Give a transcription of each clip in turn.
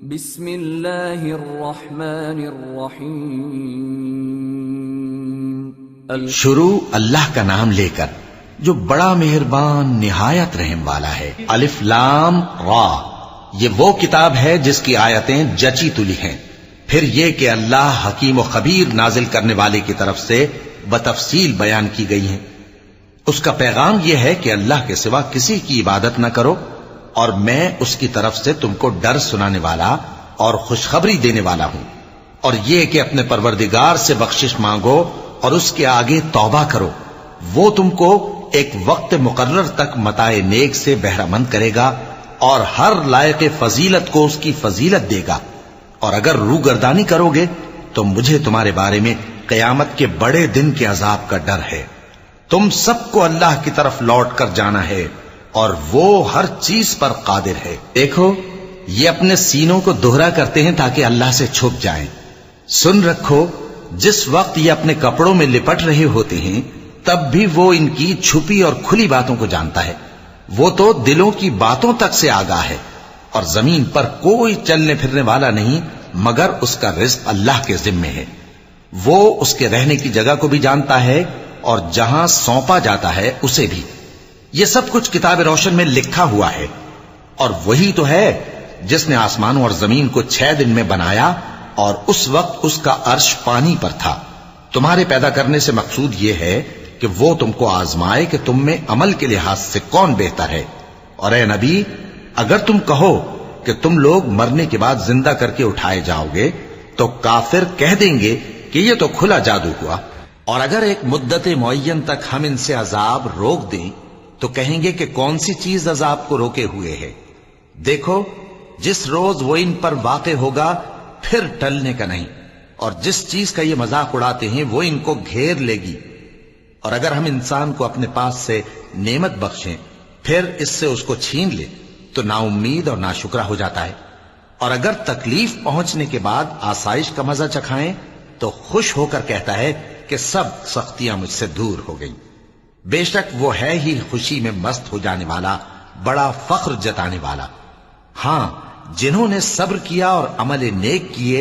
بسم اللہ الرحمن الرحیم شروع اللہ کا نام لے کر جو بڑا مہربان نہایت رحم والا ہے۔ الف لام را، یہ وہ کتاب ہے جس کی آیتیں جچی تلی ہیں۔ پھر یہ کہ اللہ حکیم و خبیر نازل کرنے والے کی طرف سے بتفصیل بیان کی گئی ہیں۔ اس کا پیغام یہ ہے کہ اللہ کے سوا کسی کی عبادت نہ کرو، اور میں اس کی طرف سے تم کو ڈر سنانے والا اور خوشخبری دینے والا ہوں۔ اور یہ کہ اپنے پروردگار سے بخشش مانگو اور اس کے آگے توبہ کرو، وہ تم کو ایک وقت مقرر تک متاع نیک سے بہرہ مند کرے گا اور ہر لائق فضیلت کو اس کی فضیلت دے گا۔ اور اگر روگردانی کرو گے تو مجھے تمہارے بارے میں قیامت کے بڑے دن کے عذاب کا ڈر ہے۔ تم سب کو اللہ کی طرف لوٹ کر جانا ہے اور وہ ہر چیز پر قادر ہے۔ دیکھو، یہ اپنے سینوں کو دوہرا کرتے ہیں تاکہ اللہ سے چھپ جائیں۔ سن رکھو، جس وقت یہ اپنے کپڑوں میں لپٹ رہے ہوتے ہیں تب بھی وہ ان کی چھپی اور کھلی باتوں کو جانتا ہے۔ وہ تو دلوں کی باتوں تک سے آگاہ ہے۔ اور زمین پر کوئی چلنے پھرنے والا نہیں مگر اس کا رزق اللہ کے ذمے ہے۔ وہ اس کے رہنے کی جگہ کو بھی جانتا ہے اور جہاں سونپا جاتا ہے اسے بھی۔ یہ سب کچھ کتاب روشن میں لکھا ہوا ہے۔ اور وہی تو ہے جس نے آسمانوں اور زمین کو 6 دن میں بنایا، اور اس وقت اس کا عرش پانی پر تھا۔ تمہارے پیدا کرنے سے مقصود یہ ہے کہ وہ تم کو آزمائے کہ تم میں عمل کے لحاظ سے کون بہتر ہے۔ اور اے نبی، اگر تم کہو کہ تم لوگ مرنے کے بعد زندہ کر کے اٹھائے جاؤ گے تو کافر کہہ دیں گے کہ یہ تو کھلا جادو ہوا۔ اور اگر ایک مدت معین تک ہم ان سے عذاب روک دیں تو کہیں گے کہ کون سی چیز عذاب کو روکے ہوئے ہے۔ دیکھو، جس روز وہ ان پر واقع ہوگا پھر ٹلنے کا نہیں، اور جس چیز کا یہ مذاق اڑاتے ہیں وہ ان کو گھیر لے گی۔ اور اگر ہم انسان کو اپنے پاس سے نعمت بخشیں پھر اس سے اس کو چھین لے تو نا امید اور ناشکرا ہو جاتا ہے۔ اور اگر تکلیف پہنچنے کے بعد آسائش کا مزہ چکھائیں تو خوش ہو کر کہتا ہے کہ سب سختیاں مجھ سے دور ہو گئیں۔ بے شک وہ ہے ہی خوشی میں مست ہو جانے والا، بڑا فخر جتانے والا۔ ہاں، جنہوں نے صبر کیا اور عمل نیک کیے،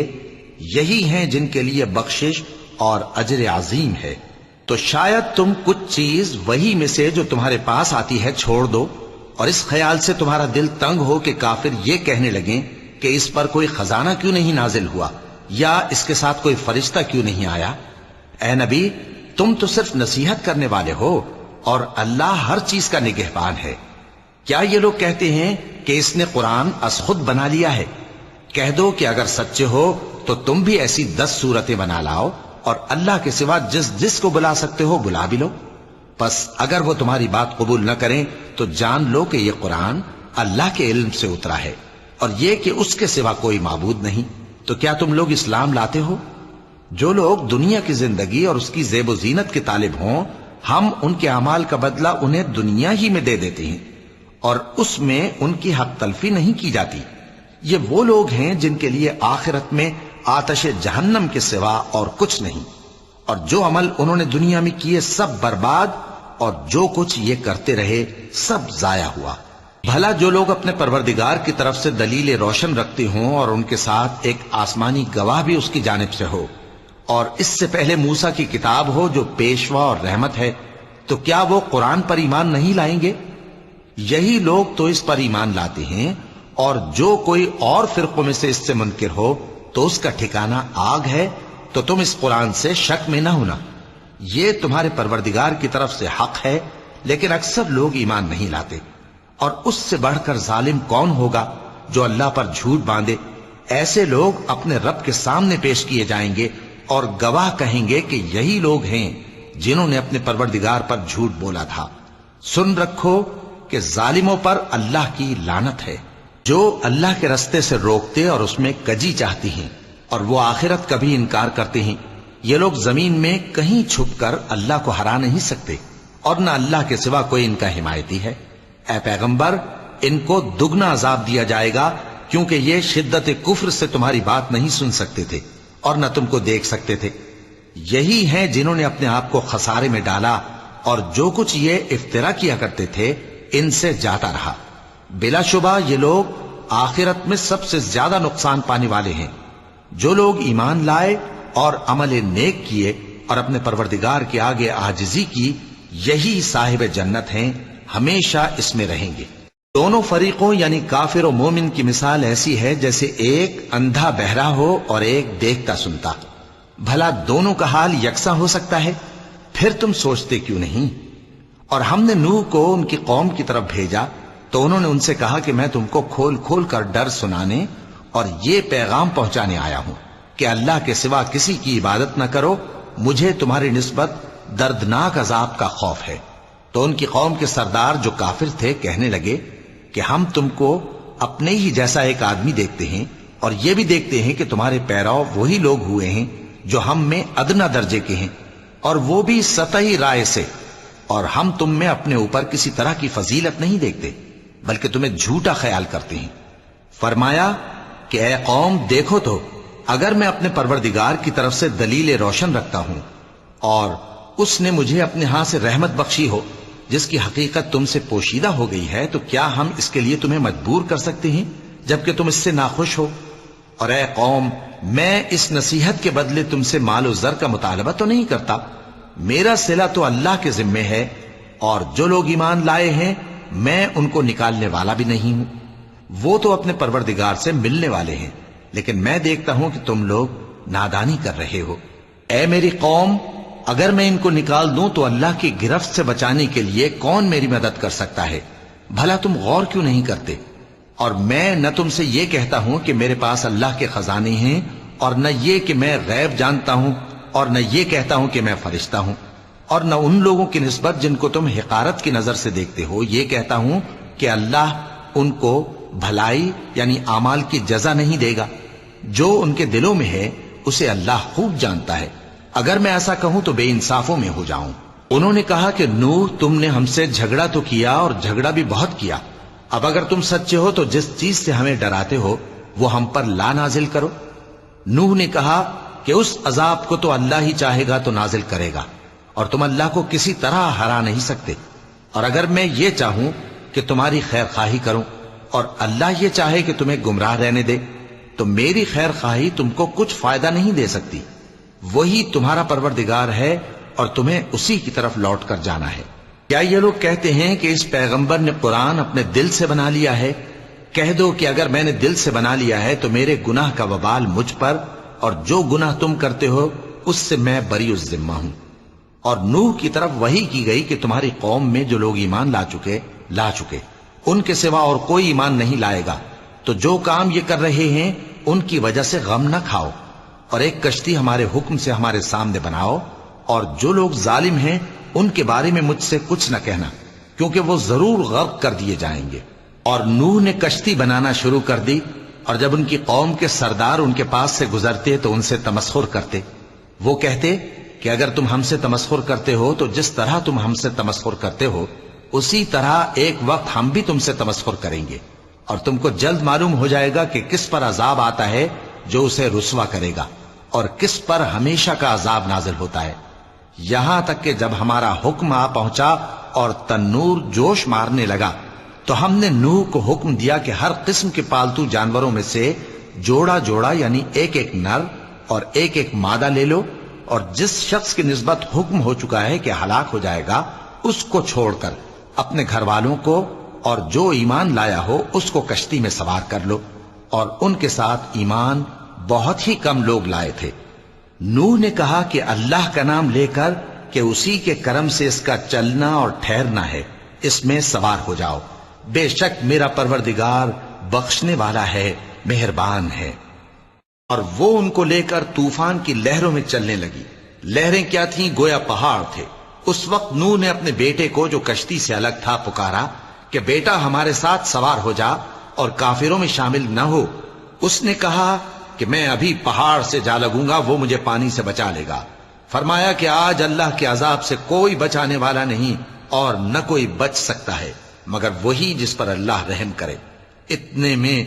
یہی ہیں جن کے لیے بخشش اور اجر عظیم ہے۔ تو شاید تم کچھ چیز وہی میں سے جو تمہارے پاس آتی ہے چھوڑ دو، اور اس خیال سے تمہارا دل تنگ ہو کہ کافر یہ کہنے لگیں کہ اس پر کوئی خزانہ کیوں نہیں نازل ہوا، یا اس کے ساتھ کوئی فرشتہ کیوں نہیں آیا۔ اے نبی، تم تو صرف نصیحت کرنے والے ہو، اور اللہ ہر چیز کا نگہبان ہے۔ کیا یہ لوگ کہتے ہیں کہ اس نے قرآن از خود بنا لیا ہے؟ کہہ دو کہ اگر سچے ہو تو تم بھی ایسی 10 صورتیں بنا لاؤ، اور اللہ کے سوا جس کو بلا سکتے ہو بلا بھی لو۔ پس اگر وہ تمہاری بات قبول نہ کریں تو جان لو کہ یہ قرآن اللہ کے علم سے اترا ہے، اور یہ کہ اس کے سوا کوئی معبود نہیں۔ تو کیا تم لوگ اسلام لاتے ہو؟ جو لوگ دنیا کی زندگی اور اس کی زیب و زینت کے طالب ہوں، ہم ان کے اعمال کا بدلہ انہیں دنیا ہی میں دے دیتے ہیں، اور اس میں ان کی حق تلفی نہیں کی جاتی۔ یہ وہ لوگ ہیں جن کے لیے آخرت میں آتش جہنم کے سوا اور کچھ نہیں، اور جو عمل انہوں نے دنیا میں کیے سب برباد، اور جو کچھ یہ کرتے رہے سب ضائع ہوا۔ بھلا جو لوگ اپنے پروردگار کی طرف سے دلیل روشن رکھتے ہوں اور ان کے ساتھ ایک آسمانی گواہ بھی اس کی جانب سے ہو، اور اس سے پہلے موسیٰ کی کتاب ہو جو پیشوا اور رحمت ہے، تو کیا وہ قرآن پر ایمان نہیں لائیں گے؟ یہی لوگ تو اس پر ایمان لاتے ہیں، اور جو کوئی اور فرقوں میں سے اس سے منکر ہو تو اس کا ٹھکانہ آگ ہے۔ تو تم اس قرآن سے شک میں نہ ہونا، یہ تمہارے پروردگار کی طرف سے حق ہے، لیکن اکثر لوگ ایمان نہیں لاتے۔ اور اس سے بڑھ کر ظالم کون ہوگا جو اللہ پر جھوٹ باندھے؟ ایسے لوگ اپنے رب کے سامنے پیش کیے جائیں گے اور گواہ کہیں گے کہ یہی لوگ ہیں جنہوں نے اپنے پروردگار پر جھوٹ بولا تھا۔ سن رکھو کہ ظالموں پر اللہ کی لعنت ہے، جو اللہ کے رستے سے روکتے اور اس میں کجی چاہتی ہیں، اور وہ آخرت کا بھی انکار کرتے ہیں۔ یہ لوگ زمین میں کہیں چھپ کر اللہ کو ہرا نہیں سکتے، اور نہ اللہ کے سوا کوئی ان کا حمایتی ہے۔ اے پیغمبر، ان کو دگنا عذاب دیا جائے گا، کیونکہ یہ شدت کفر سے تمہاری بات نہیں سن سکتے تھے اور نہ تم کو دیکھ سکتے تھے۔ یہی ہیں جنہوں نے اپنے آپ کو خسارے میں ڈالا، اور جو کچھ یہ افترا کیا کرتے تھے ان سے جاتا رہا۔ بلا شبہ یہ لوگ آخرت میں سب سے زیادہ نقصان پانے والے ہیں۔ جو لوگ ایمان لائے اور عمل نیک کیے اور اپنے پروردگار کے آگے عاجزی کی، یہی صاحب جنت ہیں، ہمیشہ اس میں رہیں گے۔ دونوں فریقوں یعنی کافر و مومن کی مثال ایسی ہے جیسے ایک اندھا بہرا ہو اور ایک دیکھتا سنتا۔ بھلا دونوں کا حال یکساں ہو سکتا ہے؟ پھر تم سوچتے کیوں نہیں؟ اور ہم نے نوح کو ان کی قوم کی طرف بھیجا تو انہوں نے ان سے کہا کہ میں تم کو کھول کھول کر ڈر سنانے اور یہ پیغام پہنچانے آیا ہوں کہ اللہ کے سوا کسی کی عبادت نہ کرو، مجھے تمہاری نسبت دردناک عذاب کا خوف ہے۔ تو ان کی قوم کے سردار جو کافر تھے کہنے لگے کہ ہم تم کو اپنے ہی جیسا ایک آدمی دیکھتے ہیں اور یہ بھی دیکھتے ہیں کہ تمہارے پیرو وہی لوگ ہوئے ہیں جو ہم میں ادنا درجے کے ہیں، اور وہ بھی سطحی رائے سے، اور ہم تم میں اپنے اوپر کسی طرح کی فضیلت نہیں دیکھتے بلکہ تمہیں جھوٹا خیال کرتے ہیں۔ فرمایا کہ اے قوم دیکھو تو، اگر میں اپنے پروردگار کی طرف سے دلیل روشن رکھتا ہوں اور اس نے مجھے اپنے ہاں سے رحمت بخشی ہو جس کی حقیقت تم سے پوشیدہ ہو گئی ہے، تو کیا ہم اس کے لیے تمہیں مجبور کر سکتے ہیں جبکہ تم اس سے ناخوش ہو؟ اور اے قوم، میں اس نصیحت کے بدلے تم سے مال و زر کا مطالبہ تو نہیں کرتا، میرا صلہ تو اللہ کے ذمے ہے، اور جو لوگ ایمان لائے ہیں میں ان کو نکالنے والا بھی نہیں ہوں، وہ تو اپنے پروردگار سے ملنے والے ہیں، لیکن میں دیکھتا ہوں کہ تم لوگ نادانی کر رہے ہو۔ اے میری قوم، اگر میں ان کو نکال دوں تو اللہ کی گرفت سے بچانے کے لیے کون میری مدد کر سکتا ہے؟ بھلا تم غور کیوں نہیں کرتے؟ اور میں نہ تم سے یہ کہتا ہوں کہ میرے پاس اللہ کے خزانے ہیں، اور نہ یہ کہ میں غیب جانتا ہوں، اور نہ یہ کہتا ہوں کہ میں فرشتہ ہوں، اور نہ ان لوگوں کی نسبت جن کو تم حقارت کی نظر سے دیکھتے ہو یہ کہتا ہوں کہ اللہ ان کو بھلائی یعنی اعمال کی جزا نہیں دے گا۔ جو ان کے دلوں میں ہے اسے اللہ خوب جانتا ہے، اگر میں ایسا کہوں تو بے انصافوں میں ہو جاؤں۔ انہوں نے کہا کہ نوح، تم نے ہم سے جھگڑا تو کیا اور جھگڑا بھی بہت کیا، اب اگر تم سچے ہو تو جس چیز سے ہمیں ڈراتے ہو وہ ہم پر لا نازل کرو۔ نوح نے کہا کہ اس عذاب کو تو اللہ ہی چاہے گا تو نازل کرے گا، اور تم اللہ کو کسی طرح ہرا نہیں سکتے، اور اگر میں یہ چاہوں کہ تمہاری خیر خواہی کروں اور اللہ یہ چاہے کہ تمہیں گمراہ رہنے دے تو میری خیر خواہی تم کو کچھ فائدہ نہیں دے سکتی۔ وہی تمہارا پروردگار ہے اور تمہیں اسی کی طرف لوٹ کر جانا ہے۔ کیا یہ لوگ کہتے ہیں کہ اس پیغمبر نے قرآن اپنے دل سے بنا لیا ہے؟ کہہ دو کہ اگر میں نے دل سے بنا لیا ہے تو میرے گناہ کا وبال مجھ پر، اور جو گناہ تم کرتے ہو اس سے میں بری الذمہ ہوں۔ اور نوح کی طرف وحی کی گئی کہ تمہاری قوم میں جو لوگ ایمان لا چکے ان کے سوا اور کوئی ایمان نہیں لائے گا، تو جو کام یہ کر رہے ہیں ان کی وجہ سے غم نہ کھاؤ، اور ایک کشتی ہمارے حکم سے ہمارے سامنے بناؤ، اور جو لوگ ظالم ہیں ان کے بارے میں مجھ سے کچھ نہ کہنا، کیونکہ وہ ضرور غرق کر دیے جائیں گے۔ اور نوح نے کشتی بنانا شروع کر دی، اور جب ان کی قوم کے سردار ان کے پاس سے گزرتے تو ان سے تمسخر کرتے۔ وہ کہتے کہ اگر تم ہم سے تمسخر کرتے ہو تو جس طرح تم ہم سے تمسخر کرتے ہو اسی طرح ایک وقت ہم بھی تم سے تمسخر کریں گے، اور تم کو جلد معلوم ہو جائے گا کہ کس پر عذاب آتا ہے جو اسے رسوا کرے گا، اور کس پر ہمیشہ کا عذاب نازل ہوتا ہے۔ یہاں تک کہ جب ہمارا حکم آ پہنچا اور تنور جوش مارنے لگا تو ہم نے نوح کو حکم دیا کہ ہر قسم کے پالتو جانوروں میں سے جوڑا جوڑا یعنی ایک ایک نر اور ایک ایک مادہ لے لو، اور جس شخص کی نسبت حکم ہو چکا ہے کہ ہلاک ہو جائے گا اس کو چھوڑ کر اپنے گھر والوں کو اور جو ایمان لایا ہو اس کو کشتی میں سوار کر لو۔ اور ان کے ساتھ ایمان بہت ہی کم لوگ لائے تھے۔ نوح نے کہا کہ اللہ کا نام لے کر کہ اسی کے کرم سے اس کا چلنا اور ٹھہرنا ہے، اس میں سوار ہو جاؤ، بے شک میرا پروردگار بخشنے والا ہے، مہربان ہے۔ اور وہ ان کو لے کر طوفان کی لہروں میں چلنے لگی۔ لہریں کیا تھیں؟ گویا پہاڑ تھے۔ اس وقت نوح نے اپنے بیٹے کو جو کشتی سے الگ تھا پکارا کہ بیٹا ہمارے ساتھ سوار ہو جا اور کافروں میں شامل نہ ہو۔ اس نے کہا کہ میں ابھی پہاڑ سے جا لگوں گا، وہ مجھے پانی سے بچا لے گا۔ فرمایا کہ آج اللہ کے عذاب سے کوئی بچانے والا نہیں اور نہ کوئی بچ سکتا ہے مگر وہی جس پر اللہ رحم کرے۔ اتنے میں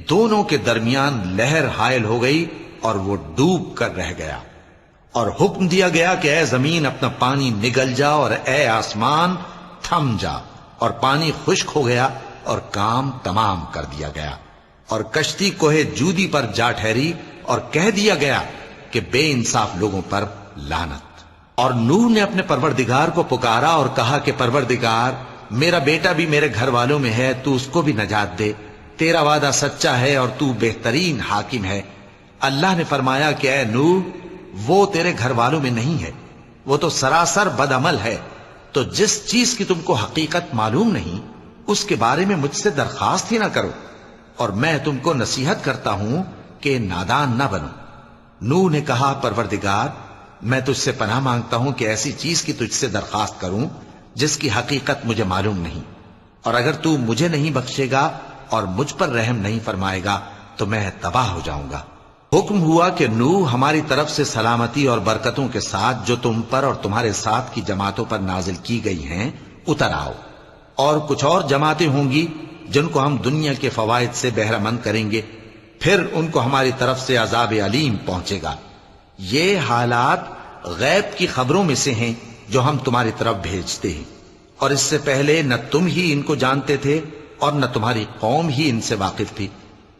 دونوں کے درمیان لہر حائل ہو گئی اور وہ ڈوب کر رہ گیا، اور حکم دیا گیا کہ اے زمین اپنا پانی نگل جا، اور اے آسمان تھم جا، اور پانی خشک ہو گیا اور کام تمام کر دیا گیا۔ اور کشتی کوہ جودی پر جا ٹھہری اور کہہ دیا گیا کہ بے انصاف لوگوں پر لعنت۔ اور نوح نے اپنے پروردگار کو پکارا اور کہا کہ پروردگار، میرا بیٹا بھی میرے گھر والوں میں ہے، تو اس کو بھی نجات دے، تیرا وعدہ سچا ہے اور تو بہترین حاکم ہے۔ اللہ نے فرمایا کہ اے نوح، وہ تیرے گھر والوں میں نہیں ہے، وہ تو سراسر بد عمل ہے، تو جس چیز کی تم کو حقیقت معلوم نہیں اس کے بارے میں مجھ سے درخواست ہی نہ کرو، اور میں تم کو نصیحت کرتا ہوں کہ نادان نہ بنو۔ نوح نے کہا پروردگار، میں تجھ سے پناہ مانگتا ہوں کہ ایسی چیز کی تجھ سے درخواست کروں جس کی حقیقت مجھے معلوم نہیں، اور اگر تو مجھے نہیں بخشے گا اور مجھ پر رحم نہیں فرمائے گا تو میں تباہ ہو جاؤں گا۔ حکم ہوا کہ نوح، ہماری طرف سے سلامتی اور برکتوں کے ساتھ جو تم پر اور تمہارے ساتھ کی جماعتوں پر نازل کی گئی ہیں اتر آؤ، اور کچھ اور جماعتیں ہوں گی جن کو ہم دنیا کے فوائد سے بہرہ مند کریں گے، پھر ان کو ہماری طرف سے عذاب علیم پہنچے گا۔ یہ حالات غیب کی خبروں میں سے ہیں جو ہم تمہاری طرف بھیجتے ہیں، اور اس سے پہلے نہ تم ہی ان کو جانتے تھے اور نہ تمہاری قوم ہی ان سے واقف تھی،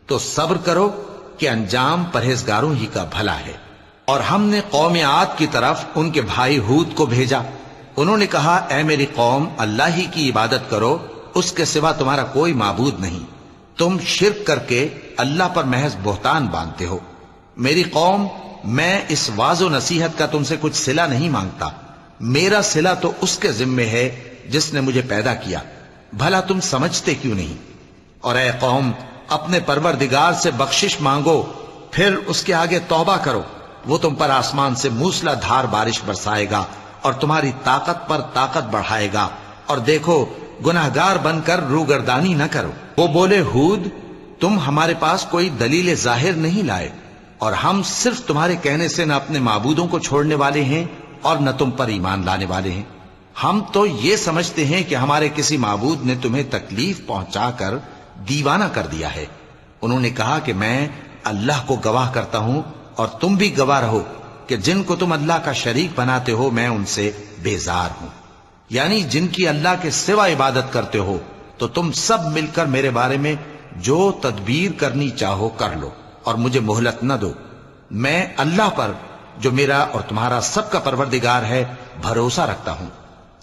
تو صبر کرو کہ انجام پرہیزگاروں ہی کا بھلا ہے۔ اور ہم نے قوم عاد کی طرف ان کے بھائی ہود کو بھیجا، انہوں نے کہا اے میری قوم، اللہ ہی کی عبادت کرو، اس کے سوا تمہارا کوئی معبود نہیں، تم شرک کر کے اللہ پر محض بہتان باندھتے ہو۔ میری قوم، میں اس واعظ و نصیحت کا تم سے کچھ صلہ نہیں مانگتا، میرا صلہ تو اس کے ذمے ہے جس نے مجھے پیدا کیا، بھلا تم سمجھتے کیوں نہیں؟ اور اے قوم، اپنے پروردگار سے بخشش مانگو، پھر اس کے آگے توبہ کرو، وہ تم پر آسمان سے موسلا دھار بارش برسائے گا اور تمہاری طاقت پر طاقت بڑھائے گا، اور دیکھو گناہگار بن کر روگردانی نہ کرو۔ وہ بولے ہود، تم ہمارے پاس کوئی دلیل ظاہر نہیں لائے، اور ہم صرف تمہارے کہنے سے نہ اپنے معبودوں کو چھوڑنے والے ہیں اور نہ تم پر ایمان لانے والے ہیں، ہم تو یہ سمجھتے ہیں کہ ہمارے کسی معبود نے تمہیں تکلیف پہنچا کر دیوانہ کر دیا ہے۔ انہوں نے کہا کہ میں اللہ کو گواہ کرتا ہوں اور تم بھی گواہ رہو کہ جن کو تم اللہ کا شریک بناتے ہو میں ان سے بیزار ہوں، یعنی جن کی اللہ کے سوا عبادت کرتے ہو، تو تم سب مل کر میرے بارے میں جو تدبیر کرنی چاہو کر لو اور مجھے مہلت نہ دو۔ میں اللہ پر جو میرا اور تمہارا سب کا پروردگار ہے بھروسہ رکھتا ہوں۔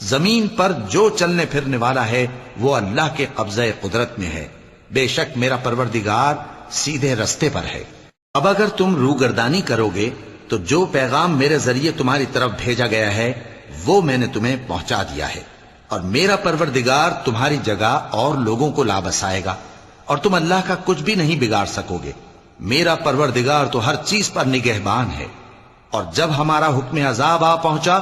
زمین پر جو چلنے پھرنے والا ہے وہ اللہ کے قبضہ قدرت میں ہے، بے شک میرا پروردگار سیدھے رستے پر ہے۔ اب اگر تم روگردانی کرو گے تو جو پیغام میرے ذریعے تمہاری طرف بھیجا گیا ہے وہ میں نے تمہیں پہنچا دیا ہے، اور میرا پروردگار تمہاری جگہ اور لوگوں کو لا بسائے گا، اور تم اللہ کا کچھ بھی نہیں بگاڑ سکو گے۔ میرا پروردگار تو ہر چیز پر نگہبان ہے۔ اور جب ہمارا حکم عذاب آ پہنچا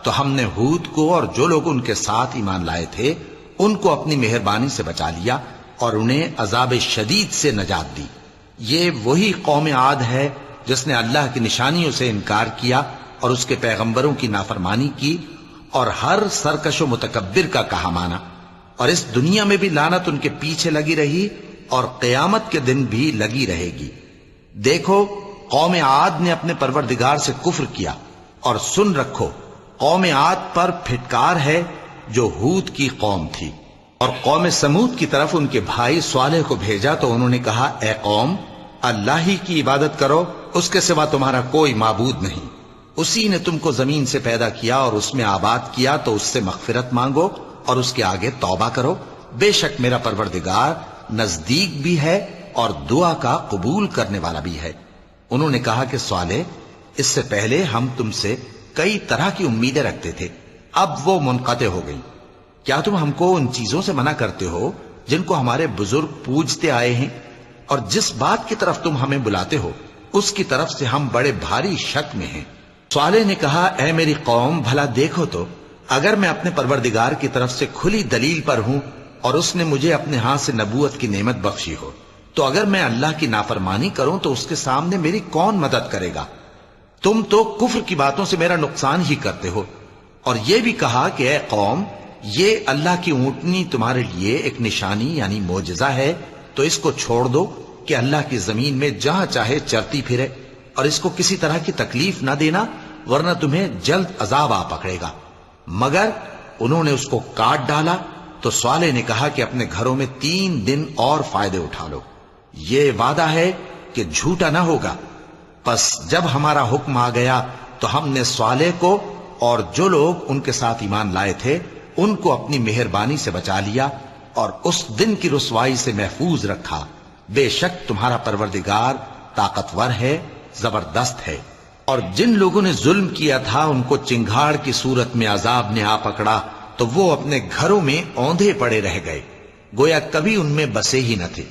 تو ہم نے ہود کو اور جو لوگ ان کے ساتھ ایمان لائے تھے ان کو اپنی مہربانی سے بچا لیا اور انہیں عذاب شدید سے نجات دی۔ یہ وہی قوم عاد ہے جس نے اللہ کی نشانیوں سے انکار کیا اور اس کے پیغمبروں کی نافرمانی کی اور ہر سرکش و متکبر کا کہا مانا، اور اس دنیا میں بھی لعنت ان کے پیچھے لگی رہی اور قیامت کے دن بھی لگی رہے گی۔ دیکھو قوم عاد نے اپنے پروردگار سے کفر کیا، اور سن رکھو قوم عاد پر پھٹکار ہے جو ہود کی قوم تھی۔ اور قوم سمود کی طرف ان کے بھائی صالح کو بھیجا تو انہوں نے کہا اے قوم، اللہ ہی کی عبادت کرو، اس کے سوا تمہارا کوئی معبود نہیں، اسی نے تم کو زمین سے پیدا کیا اور اس میں آباد کیا، تو اس سے مغفرت مانگو اور اس کے آگے توبہ کرو، بے شک میرا پروردگار نزدیک بھی ہے اور دعا کا قبول کرنے والا بھی ہے۔ انہوں نے کہا کہ صالح، اس سے پہلے ہم تم سے کئی طرح کی امیدیں رکھتے تھے، اب وہ منقطع ہو گئی۔ کیا تم ہم کو ان چیزوں سے منع کرتے ہو جن کو ہمارے بزرگ پوجتے آئے ہیں؟ اور جس بات کی طرف تم ہمیں بلاتے ہو اس کی طرف سے ہم بڑے بھاری شک میں ہیں۔ صالح نے کہا اے میری قوم، بھلا دیکھو تو اگر میں اپنے پروردگار کی طرف سے کھلی دلیل پر ہوں اور اس نے مجھے اپنے ہاتھ سے نبوت کی نعمت بخشی ہو، تو اگر میں اللہ کی نافرمانی کروں تو اس کے سامنے میری کون مدد کرے گا؟ تم تو کفر کی باتوں سے میرا نقصان ہی کرتے ہو۔ اور یہ بھی کہا کہ اے قوم، یہ اللہ کی اونٹنی تمہارے لیے ایک نشانی یعنی معجزہ ہے، تو اس کو چھوڑ دو کہ اللہ کی زمین میں جہاں چاہے چرتی پھرے، اور اس کو کسی طرح کی تکلیف نہ دینا ورنہ تمہیں جلد عذاب آ پکڑے گا۔ مگر انہوں نے اس کو کاٹ ڈالا تو صالح نے کہا کہ اپنے گھروں میں 3 دن اور فائدے اٹھا لو، یہ وعدہ ہے کہ جھوٹا نہ ہوگا۔ پس جب ہمارا حکم آ گیا تو ہم نے صالح کو اور جو لوگ ان کے ساتھ ایمان لائے تھے ان کو اپنی مہربانی سے بچا لیا اور اس دن کی رسوائی سے محفوظ رکھا۔ بے شک تمہارا پروردگار طاقتور ہے، زبردست ہے۔ اور جن لوگوں نے ظلم کیا تھا ان کو چنگھاڑ کی صورت میں عذاب نے آ پکڑا تو وہ اپنے گھروں میں اوندھے پڑے رہ گئے، گویا کبھی ان میں بسے ہی نہ تھے۔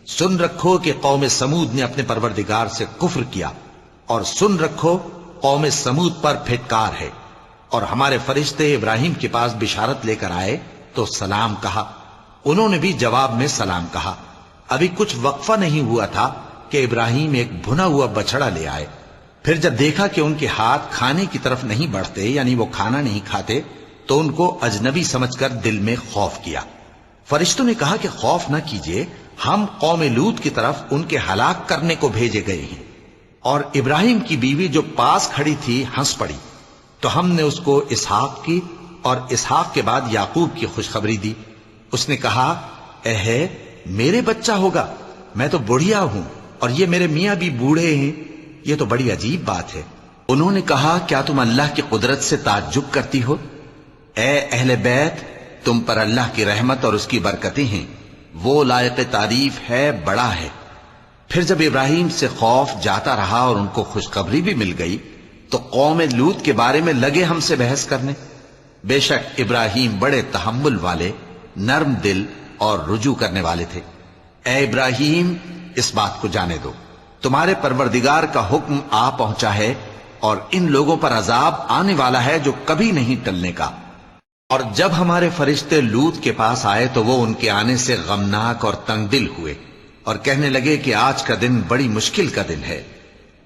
سن رکھو کہ قوم سمود نے اپنے پروردگار سے کفر کیا، اور سن رکھو قوم سمود پر پھٹکار ہے۔ اور ہمارے فرشتے ابراہیم کے پاس بشارت لے کر آئے تو سلام کہا، انہوں نے بھی جواب میں سلام کہا۔ ابھی کچھ وقفہ نہیں ہوا تھا کہ ابراہیم ایک بھنا ہوا بچڑا لے آئے۔ پھر جب دیکھا کہ ان کے ہاتھ کھانے کی طرف نہیں بڑھتے، یعنی وہ کھانا نہیں کھاتے، تو ان کو اجنبی سمجھ کر دل میں خوف کیا۔ فرشتوں نے کہا کہ خوف نہ کیجیے، ہم قوم لوط کی طرف ان کے ہلاک کرنے کو بھیجے گئے ہیں۔ اور ابراہیم کی بیوی جو پاس کھڑی تھی ہنس پڑی، تو ہم نے اس کو اسحاق کی اور اسحاق کے بعد یعقوب کی خوشخبری دی۔ اس نے کہا، اے میرے بچہ ہوگا، میں تو بڑھیا ہوں اور یہ میرے میاں بھی بوڑھے ہیں، یہ تو بڑی عجیب بات ہے۔ انہوں نے کہا، کیا تم اللہ کی قدرت سے تعجب کرتی ہو؟ اے اہل بیت، تم پر اللہ کی رحمت اور اس کی برکتیں ہیں، وہ لائق تعریف ہے، بڑا ہے۔ پھر جب ابراہیم سے خوف جاتا رہا اور ان کو خوشخبری بھی مل گئی تو قوم لوط کے بارے میں لگے ہم سے بحث کرنے۔ بے شک ابراہیم بڑے تحمل والے، نرم دل اور رجوع کرنے والے تھے۔ اے ابراہیم، اس بات کو جانے دو، تمہارے پروردگار کا حکم آ پہنچا ہے اور ان لوگوں پر عذاب آنے والا ہے جو کبھی نہیں ٹلنے کا۔ اور جب ہمارے فرشتے لوط کے پاس آئے تو وہ ان کے آنے سے غمناک اور تنگ دل ہوئے اور کہنے لگے کہ آج کا دن بڑی مشکل کا دن ہے۔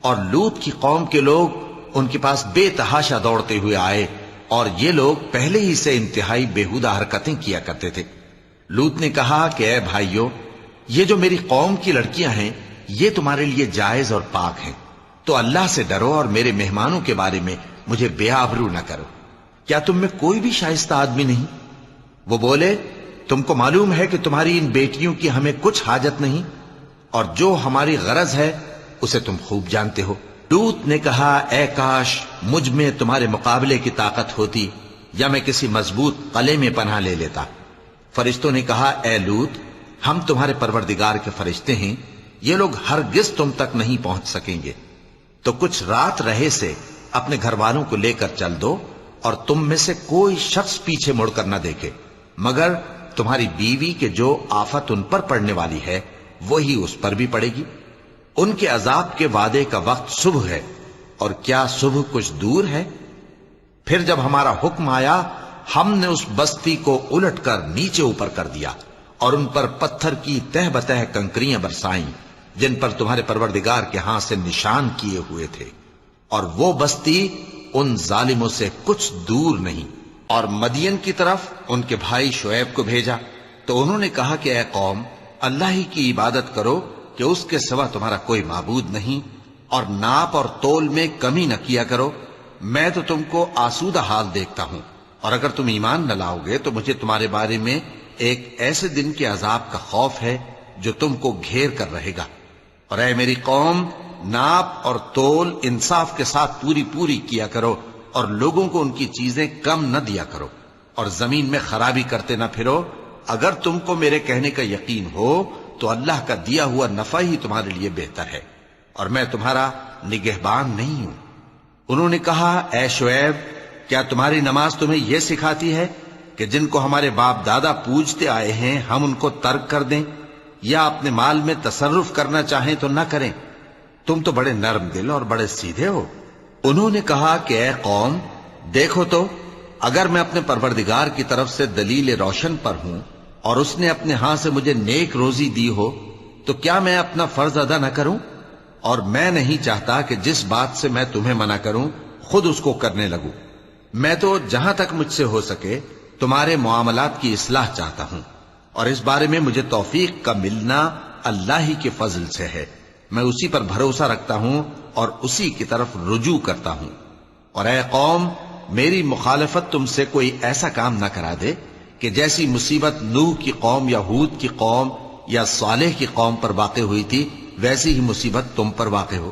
اور لوط کی قوم کے لوگ ان کے پاس بے تحاشا دوڑتے ہوئے آئے، اور یہ لوگ پہلے ہی سے انتہائی بےہودہ حرکتیں کیا کرتے تھے۔ لوط نے کہا کہ اے بھائیو، یہ جو میری قوم کی لڑکیاں ہیں یہ تمہارے لیے جائز اور پاک ہیں، تو اللہ سے ڈرو اور میرے مہمانوں کے بارے میں مجھے بے آبرو نہ کرو۔ کیا تم میں کوئی بھی شائستہ آدمی نہیں؟ وہ بولے، تم کو معلوم ہے کہ تمہاری ان بیٹیوں کی ہمیں کچھ حاجت نہیں، اور جو ہماری غرض ہے اسے تم خوب جانتے ہو۔ لوط نے کہا، اے کاش مجھ میں تمہارے مقابلے کی طاقت ہوتی، یا میں کسی مضبوط قلعے میں پناہ لے لیتا۔ فرشتوں نے کہا، اے لوط، ہم تمہارے پروردگار کے فرشتے ہیں، یہ لوگ ہرگز تم تک نہیں پہنچ سکیں گے، تو کچھ رات رہے سے اپنے گھر والوں کو لے کر چل دو، اور تم میں سے کوئی شخص پیچھے مڑ کر نہ دیکھے، مگر تمہاری بیوی کے جو آفت ان پر پڑنے والی ہے وہی اس پر بھی پڑے گی۔ ان کے عذاب کے وعدے کا وقت صبح ہے، اور کیا صبح کچھ دور ہے؟ پھر جب ہمارا حکم آیا ہم نے اس بستی کو الٹ کر نیچے اوپر کر دیا اور ان پر پتھر کی تہ بتہ کنکریاں برسائیں جن پر تمہارے پروردگار کے ہاں سے نشان کیے ہوئے تھے، اور وہ بستی ان ظالموں سے کچھ دور نہیں۔ اور مدین کی طرف ان کے بھائی شعیب کو بھیجا تو انہوں نے کہا کہ اے قوم، اللہ ہی کی عبادت کرو کہ اس کے سوا تمہارا کوئی معبود نہیں، اور ناپ اور تول میں کمی نہ کیا کرو، میں تو تم کو آسودہ حال دیکھتا ہوں، اور اگر تم ایمان نہ لاؤ گے تو مجھے تمہارے بارے میں ایک ایسے دن کے عذاب کا خوف ہے جو تم کو گھیر کر رہے گا۔ اور اے میری قوم، ناپ اور تول انصاف کے ساتھ پوری پوری کیا کرو، اور لوگوں کو ان کی چیزیں کم نہ دیا کرو، اور زمین میں خرابی کرتے نہ پھرو۔ اگر تم کو میرے کہنے کا یقین ہو تو اللہ کا دیا ہوا نفع ہی تمہارے لیے بہتر ہے، اور میں تمہارا نگہبان نہیں ہوں۔ انہوں نے کہا، اے شعیب، کیا تمہاری نماز تمہیں یہ سکھاتی ہے کہ جن کو ہمارے باپ دادا پوجتے آئے ہیں ہم ان کو ترک کر دیں، یا اپنے مال میں تصرف کرنا چاہیں تو نہ کریں؟ تم تو بڑے نرم دل اور بڑے سیدھے ہو۔ انہوں نے کہا کہ اے قوم، دیکھو تو، اگر میں اپنے پروردگار کی طرف سے دلیل روشن پر ہوں اور اس نے اپنے ہاں سے مجھے نیک روزی دی ہو تو کیا میں اپنا فرض ادا نہ کروں؟ اور میں نہیں چاہتا کہ جس بات سے میں تمہیں منع کروں خود اس کو کرنے لگوں۔ میں تو جہاں تک مجھ سے ہو سکے تمہارے معاملات کی اصلاح چاہتا ہوں، اور اس بارے میں مجھے توفیق کا ملنا اللہ ہی کے فضل سے ہے۔ میں اسی پر بھروسہ رکھتا ہوں اور اسی کی طرف رجوع کرتا ہوں۔ اور اے قوم، میری مخالفت تم سے کوئی ایسا کام نہ کرا دے کہ جیسی مصیبت نوح کی قوم یا ہود کی قوم یا صالح کی قوم پر واقع ہوئی تھی ویسی ہی مصیبت تم پر واقع ہو،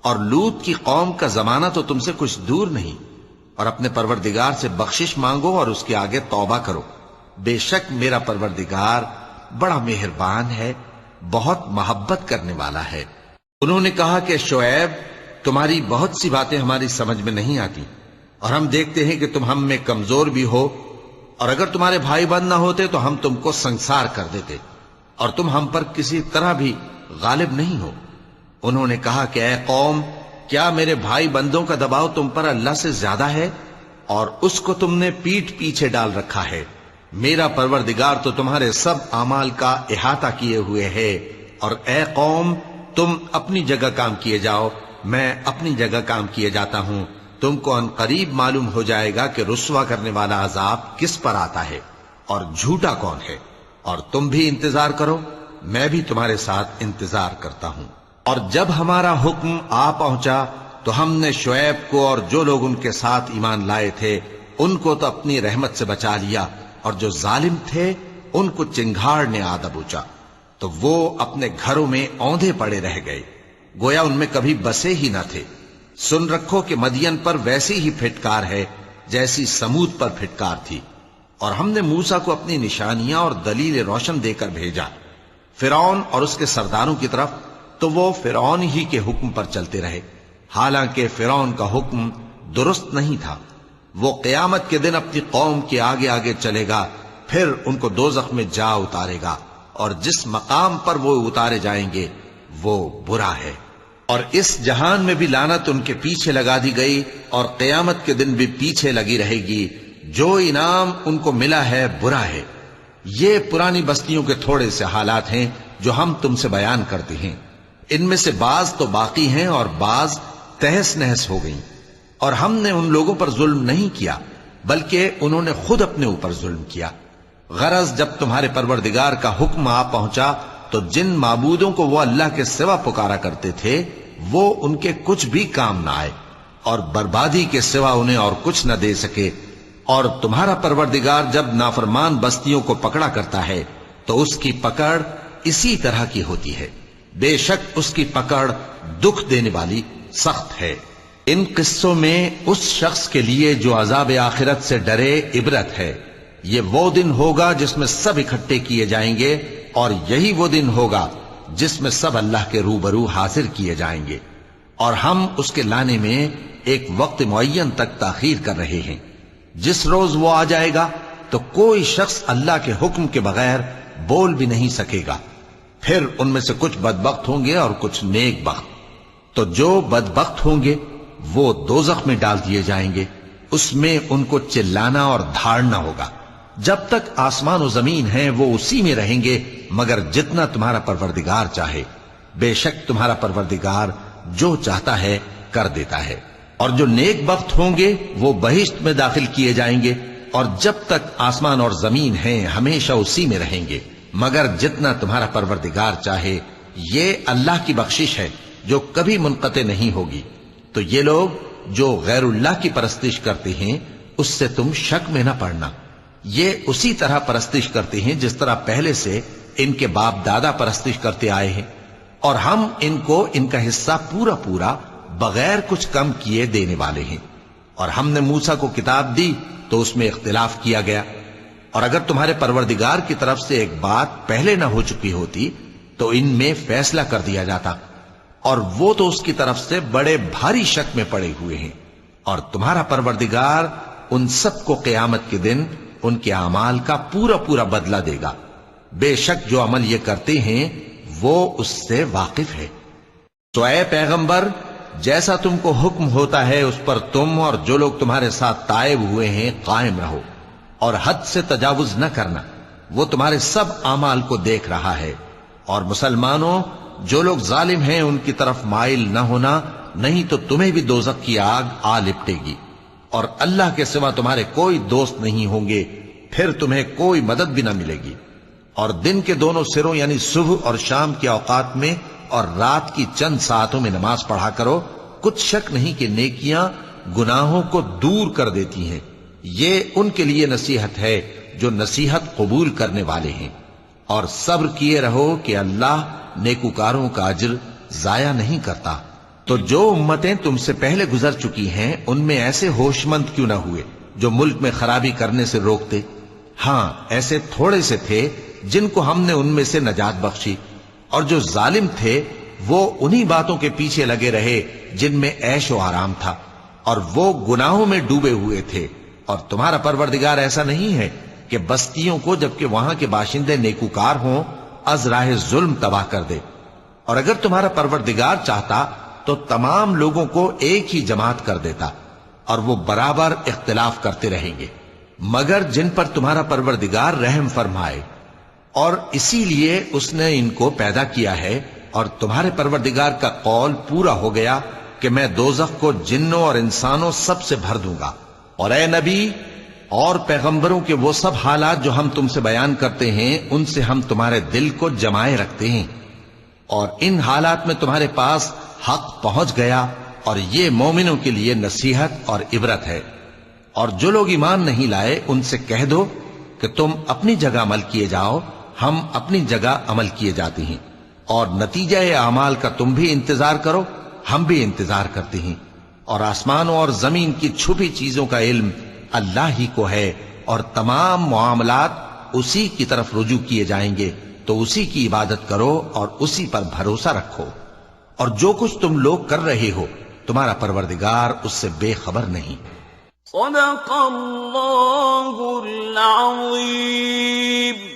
اور لوط کی قوم کا زمانہ تو تم سے کچھ دور نہیں، اور اپنے پروردگار سے بخشش مانگو اور اس کے آگے توبہ کرو، بے شک میرا پروردگار بڑا مہربان ہے، بہت محبت کرنے والا ہے۔ انہوں نے کہا کہ شعیب، تمہاری بہت سی باتیں ہماری سمجھ میں نہیں آتی، اور ہم دیکھتے ہیں کہ تم ہم میں کمزور بھی ہو، اور اگر تمہارے بھائی بند نہ ہوتے تو ہم تم کو سنسار کر دیتے، اور تم ہم پر کسی طرح بھی غالب نہیں ہو۔ انہوں نے کہا کہ اے قوم، کیا میرے بھائی بندوں کا دباؤ تم پر اللہ سے زیادہ ہے، اور اس کو تم نے پیٹھ پیچھے ڈال رکھا ہے؟ میرا پروردگار تو تمہارے سب اعمال کا احاطہ کیے ہوئے ہے، اور اے قوم، تم اپنی جگہ کام کیے جاؤ، میں اپنی جگہ کام کیے جاتا ہوں، تم کو ان قریب معلوم ہو جائے گا کہ رسوا کرنے والا عذاب کس پر آتا ہے اور جھوٹا کون ہے، اور تم بھی انتظار کرو، میں بھی تمہارے ساتھ انتظار کرتا ہوں۔ اور جب ہمارا حکم آ پہنچا تو ہم نے شعیب کو اور جو لوگ ان کے ساتھ ایمان لائے تھے ان کو تو اپنی رحمت سے بچا لیا، اور جو ظالم تھے ان کو چنگھاڑ نے آ دبوچا، تو وہ اپنے گھروں میں اوندھے پڑے رہ گئے، گویا ان میں کبھی بسے ہی نہ تھے۔ سن رکھو کہ مدین پر ویسی ہی پھٹکار ہے جیسی سمود پر پھٹکار تھی، اور ہم نے موسیٰ کو اپنی نشانیاں اور دلیل روشن دے کر بھیجا فرعون اور اس کے سرداروں کی طرف، تو وہ فرعون ہی کے حکم پر چلتے رہے، حالانکہ فرعون کا حکم درست نہیں تھا۔ وہ قیامت کے دن اپنی قوم کے آگے آگے چلے گا، پھر ان کو دوزخ میں جا اتارے گا، اور جس مقام پر وہ اتارے جائیں گے وہ برا ہے۔ اور اس جہان میں بھی لعنت ان کے پیچھے لگا دی گئی، اور قیامت کے دن بھی پیچھے لگی رہے گی، جو انعام ان کو ملا ہے برا ہے۔ یہ پرانی بستیوں کے تھوڑے سے حالات ہیں جو ہم تم سے بیان کرتے ہیں، ان میں سے بعض تو باقی ہیں اور بعض تہس نہس ہو گئیں، اور ہم نے ان لوگوں پر ظلم نہیں کیا بلکہ انہوں نے خود اپنے اوپر ظلم کیا۔ غرض جب تمہارے پروردگار کا حکم آ پہنچا تو جن معبودوں کو وہ اللہ کے سوا پکارا کرتے تھے وہ ان کے کچھ بھی کام نہ آئے، اور بربادی کے سوا انہیں اور کچھ نہ دے سکے۔ اور تمہارا پروردگار جب نافرمان بستیوں کو پکڑا کرتا ہے تو اس کی پکڑ اسی طرح کی ہوتی ہے، بے شک اس کی پکڑ دکھ دینے والی سخت ہے۔ ان قصوں میں اس شخص کے لیے جو عذاب آخرت سے ڈرے عبرت ہے۔ یہ وہ دن ہوگا جس میں سب اکٹھے کیے جائیں گے، اور یہی وہ دن ہوگا جس میں سب اللہ کے روبرو حاضر کیے جائیں گے، اور ہم اس کے لانے میں ایک وقت معین تک تاخیر کر رہے ہیں۔ جس روز وہ آ جائے گا تو کوئی شخص اللہ کے حکم کے بغیر بول بھی نہیں سکے گا۔ پھر ان میں سے کچھ بدبخت ہوں گے اور کچھ نیک بخت، تو جو بدبخت ہوں گے وہ دوزخ میں ڈال دیے جائیں گے، اس میں ان کو چلانا اور دھاڑنا ہوگا۔ جب تک آسمان و زمین ہیں وہ اسی میں رہیں گے مگر جتنا تمہارا پروردگار چاہے، بے شک تمہارا پروردگار جو چاہتا ہے کر دیتا ہے۔ اور جو نیک بخت ہوں گے وہ بہشت میں داخل کیے جائیں گے، اور جب تک آسمان اور زمین ہیں ہمیشہ اسی میں رہیں گے مگر جتنا تمہارا پروردگار چاہے۔ یہ اللہ کی بخشش ہے جو کبھی منقطع نہیں ہوگی۔ تو یہ لوگ جو غیر اللہ کی پرستش کرتے ہیں اس سے تم شک میں نہ پڑنا، یہ اسی طرح پرستش کرتے ہیں جس طرح پہلے سے ان کے باپ دادا پرستش کرتے آئے ہیں، اور ہم ان کو ان کا حصہ پورا پورا بغیر کچھ کم کیے دینے والے ہیں۔ اور ہم نے موسیٰ کو کتاب دی تو اس میں اختلاف کیا گیا، اور اگر تمہارے پروردگار کی طرف سے ایک بات پہلے نہ ہو چکی ہوتی تو ان میں فیصلہ کر دیا جاتا، اور وہ تو اس کی طرف سے بڑے بھاری شک میں پڑے ہوئے ہیں۔ اور تمہارا پروردگار ان سب کو قیامت کے دن ان کے اعمال کا پورا پورا بدلہ دے گا، بے شک جو عمل یہ کرتے ہیں وہ اس سے واقف ہے۔ تو اے پیغمبر، جیسا تم کو حکم ہوتا ہے اس پر تم اور جو لوگ تمہارے ساتھ تائب ہوئے ہیں قائم رہو، اور حد سے تجاوز نہ کرنا، وہ تمہارے سب اعمال کو دیکھ رہا ہے۔ اور مسلمانوں، جو لوگ ظالم ہیں ان کی طرف مائل نہ ہونا، نہیں تو تمہیں بھی دوزخ کی آگ آ لپٹے گی، اور اللہ کے سوا تمہارے کوئی دوست نہیں ہوں گے، پھر تمہیں کوئی مدد بھی نہ ملے گی۔ اور دن کے دونوں سروں یعنی صبح اور شام کے اوقات میں اور رات کی چند ساعتوں میں نماز پڑھا کرو، کچھ شک نہیں کہ نیکیاں گناہوں کو دور کر دیتی ہیں۔ یہ ان کے لیے نصیحت ہے جو نصیحت قبول کرنے والے ہیں۔ اور صبر کیے رہو کہ اللہ نیکوکاروں کا اجر ضائع نہیں کرتا۔ تو جو امتیں تم سے پہلے گزر چکی ہیں ان میں ایسے ہوش مند کیوں نہ ہوئے جو ملک میں خرابی کرنے سے روکتے؟ ہاں ایسے تھوڑے سے تھے جن کو ہم نے ان میں سے نجات بخشی، اور جو ظالم تھے وہ انہی باتوں کے پیچھے لگے رہے جن میں عیش و آرام تھا، اور وہ گناہوں میں ڈوبے ہوئے تھے۔ اور تمہارا پروردگار ایسا نہیں ہے کہ بستیوں کو جبکہ وہاں کے باشندے نیکوکار ہوں از راہ ظلم تباہ کر دے۔ اور اگر تمہارا پروردگار چاہتا تو تمام لوگوں کو ایک ہی جماعت کر دیتا، اور وہ برابر اختلاف کرتے رہیں گے، مگر جن پر تمہارا پروردگار رحم فرمائے۔ اور اسی لیے اس نے ان کو پیدا کیا ہے، اور تمہارے پروردگار کا قول پورا ہو گیا کہ میں دوزخ کو جنوں اور انسانوں سب سے بھر دوں گا۔ اور اے نبی اور پیغمبروں کے وہ سب حالات جو ہم تم سے بیان کرتے ہیں ان سے ہم تمہارے دل کو جمائے رکھتے ہیں، اور ان حالات میں تمہارے پاس حق پہنچ گیا، اور یہ مومنوں کے لیے نصیحت اور عبرت ہے۔ اور جو لوگ ایمان نہیں لائے ان سے کہہ دو کہ تم اپنی جگہ عمل کیے جاؤ، ہم اپنی جگہ عمل کیے جاتے ہیں، اور نتیجہ اعمال کا تم بھی انتظار کرو، ہم بھی انتظار کرتے ہیں۔ اور آسمانوں اور زمین کی چھپی چیزوں کا علم اللہ ہی کو ہے، اور تمام معاملات اسی کی طرف رجوع کیے جائیں گے، تو اسی کی عبادت کرو اور اسی پر بھروسہ رکھو۔ اور جو کچھ تم لوگ کر رہے ہو تمہارا پروردگار اس سے بے خبر نہیں۔ صدق اللہ العظیم۔